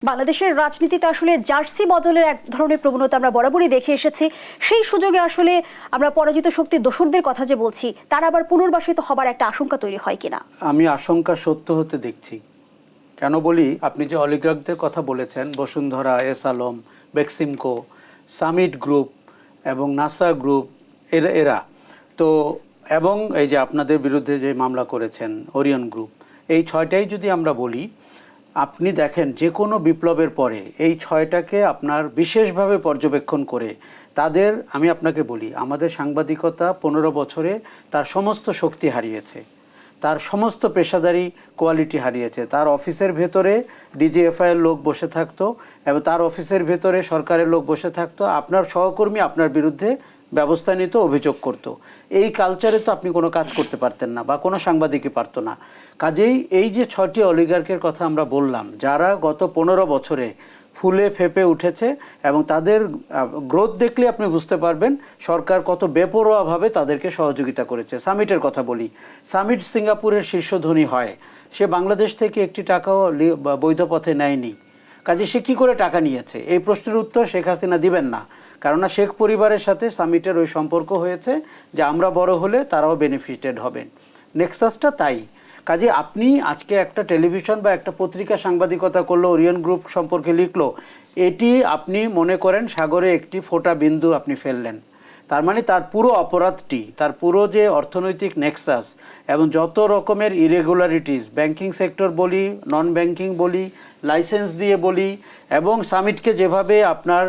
বাংলাদেশের রাজনীতিতে আসলে জার্সি বদলের এক ধরনের প্রবণতা আমরা বরাবরই দেখে এসেছি। সেই সুযোগে আসলে আমরা পরাজিত শক্তির দোসরদের কথা যে বলছি, তারা আবার পুনর্বাসিত হবার একটা আশঙ্কা তৈরি হয় কিনা? আমি আশঙ্কা সত্য হতে দেখছি। কেন বলি, আপনি যে অলিগার্কদের কথা বলেছেন, Bashundhara, S Alam, Beximco, summit group এবং নাসা গ্রুপ, এরা তো, এবং এই যে আপনাদের বিরুদ্ধে যে মামলা করেছেন ওরিয়ন গ্রুপ, এই ছয়টাই যদি আমরা বলি, আপনি দেখেন যে কোনো বিপ্লবের পরে এই ছয়টাকে আপনার বিশেষভাবে পর্যবেক্ষণ করে তাদের, আমি আপনাকে বলি, আমাদের সাংবাদিকতা 15 বছরে তার সমস্ত শক্তি হারিয়েছে, তার সমস্ত পেশাদারি কোয়ালিটি হারিয়েছে। তার অফিসের ভেতরে ডিজিএফআইয়ের লোক বসে থাকতো এবং তার অফিসের ভেতরে সরকারের লোক বসে থাকতো, আপনার সহকর্মী আপনার বিরুদ্ধে ব্যবস্থা নিত, অভিযোগ করত। এই কালচারে তো আপনি কোনো কাজ করতে পারতেন না বা কোনো সাংবাদিকই পারতো না। কাজেই এই যে 6টি অলিগার্কের কথা আমরা বললাম, যারা গত 15 বছরে ফুলে ফেপে উঠেছে এবং তাদের গ্রোথ দেখলে আপনি বুঝতে পারবেন সরকার কত বেপরোয়াভাবে তাদেরকে সহযোগিতা করেছে। সামিটের কথা বলি, সামিট সিঙ্গাপুরের শীর্ষ ধনী হয়, সে বাংলাদেশ থেকে একটি টাকাও বৈধ পথে নেয়নি। কাজে সে কী করে টাকা নিয়েছে, এই প্রশ্নের উত্তর শেখ হাসিনা দিবেন না। কেননা শেখ পরিবারের সাথে সামিটের ওই সম্পর্ক হয়েছে যে আমরা বড় হলে তারাও বেনিফিটেড হবেন। নেক্সাসটা তাই। কাজে আপনি আজকে একটা টেলিভিশন বা একটা পত্রিকা সাংবাদিকতা করলো, ওরিয়ন গ্রুপ সম্পর্কে লিখলো, এটি আপনি মনে করেন সাগরে একটি ফোঁটা বিন্দু আপনি ফেললেন। তার মানে তার পুরো অপরাধটি, তার পুরো যে অর্থনৈতিক নেক্সাস এবং যত রকমের ইরেগুলারিটিস, ব্যাংকিং সেক্টর বলি, নন ব্যাংকিং বলি, লাইসেন্স দিয়ে বলি, এবং সামিটকে যেভাবে আপনার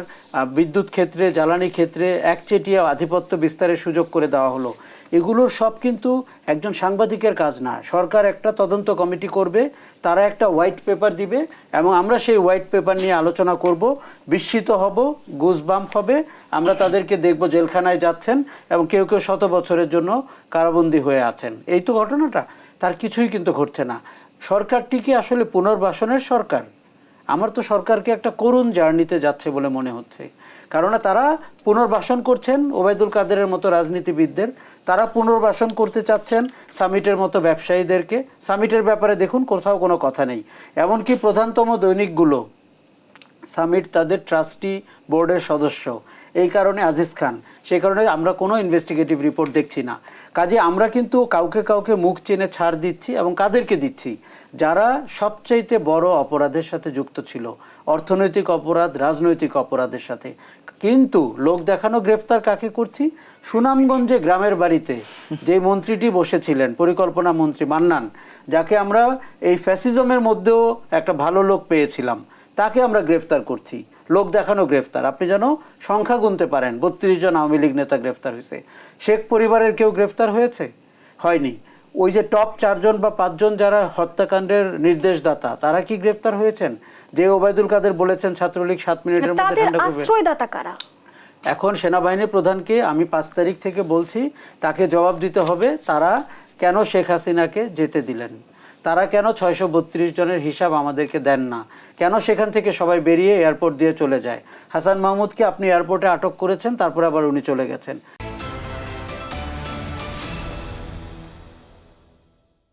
বিদ্যুৎ ক্ষেত্রে, জ্বালানি ক্ষেত্রে একচেটিয়া আধিপত্য বিস্তারের সুযোগ করে দেওয়া হলো, এগুলোর সব কিন্তু একজন সাংবাদিকের কাজ না। সরকার একটা তদন্ত কমিটি করবে, তারা একটা হোয়াইট পেপার দিবে এবং আমরা সেই হোয়াইট পেপার নিয়ে আলোচনা করব, বিস্মিত হব, গুজবাম্প হবে, আমরা তাদেরকে দেখব জেলখানায় যাচ্ছেন এবং কেউ কেউ 100 বছরের জন্য কারাবন্দী হয়ে আছেন। এই তো ঘটনাটা, তার কিছুই কিন্তু ঘটছে না। সরকারটি কি আসলে পুনর্বাসনের সরকার? আমার তো সরকারকে একটা করুণ জার্নিতে যাচ্ছে বলে মনে হচ্ছে। কারণ তারা পুনর্বাসন করছেন ওবায়দুল কাদেরের মতো রাজনীতিবিদদের, তারা পুনর্বাসন করতে চাচ্ছেন সামিটের মতো ব্যবসায়ীদেরকে। সামিটের ব্যাপারে দেখুন কোথাও কোনো কথা নেই, এমনকি প্রধানতম দৈনিকগুলো সামিট তাদের ট্রাস্টি বোর্ডের সদস্য, এই কারণে আজিজ খান, সেই কারণে আমরা কোনো ইনভেস্টিগেটিভ রিপোর্ট দেখছি না। কাজে আমরা কিন্তু কাউকে কাউকে মুখ চেনে ছাড় দিচ্ছি, এবং কাদেরকে দিচ্ছি? যারা সবচাইতে বড় অপরাধের সাথে যুক্ত ছিল, অর্থনৈতিক অপরাধ, রাজনৈতিক অপরাধের সাথে। কিন্তু লোক দেখানো গ্রেফতার কাকে করছি? সুনামগঞ্জে গ্রামের বাড়িতে যে মন্ত্রীটি বসেছিলেন, পরিকল্পনা মন্ত্রী মান্নান, যাকে আমরা এই ফ্যাসিজমের মধ্যেও একটা ভালো লোক পেয়েছিলাম, তাকে আমরা গ্রেফতার করছি। লোক দেখানো গ্রেফতার। আপনি যেন সংখ্যা গুনতে পারেন, 32 জন আওয়ামী লীগ নেতা গ্রেফতার হয়েছে। শেখ পরিবারের কেউ গ্রেফতার হয়েছে? হয়নি। ওই যে টপ 4 জন বা 5 জন যারা হত্যাকাণ্ডের নির্দেশদাতা, তারা কি গ্রেফতার হয়েছেন? যে ওবায়দুল কাদের বলেছেন ছাত্রলীগ 7 মিনিটের মধ্যে ঠান্ডা করবে। আশ্রয়দাতা কারা? এখন সেনাবাহিনী প্রধানকে আমি 5 তারিখ থেকে বলছি, তাকে জবাব দিতে হবে তারা কেন শেখ হাসিনাকে যেতে দিলেন, তারা কেন 632 জনের হিসাব আমাদেরকে দেন না, কেন সেখান থেকে সবাই বেরিয়ে এয়ারপোর্ট দিয়ে চলে যায়। হাসান মাহমুদকে আপনি এয়ারপোর্টে আটক করেছেন, তারপরে আবার উনি চলে গেছেন।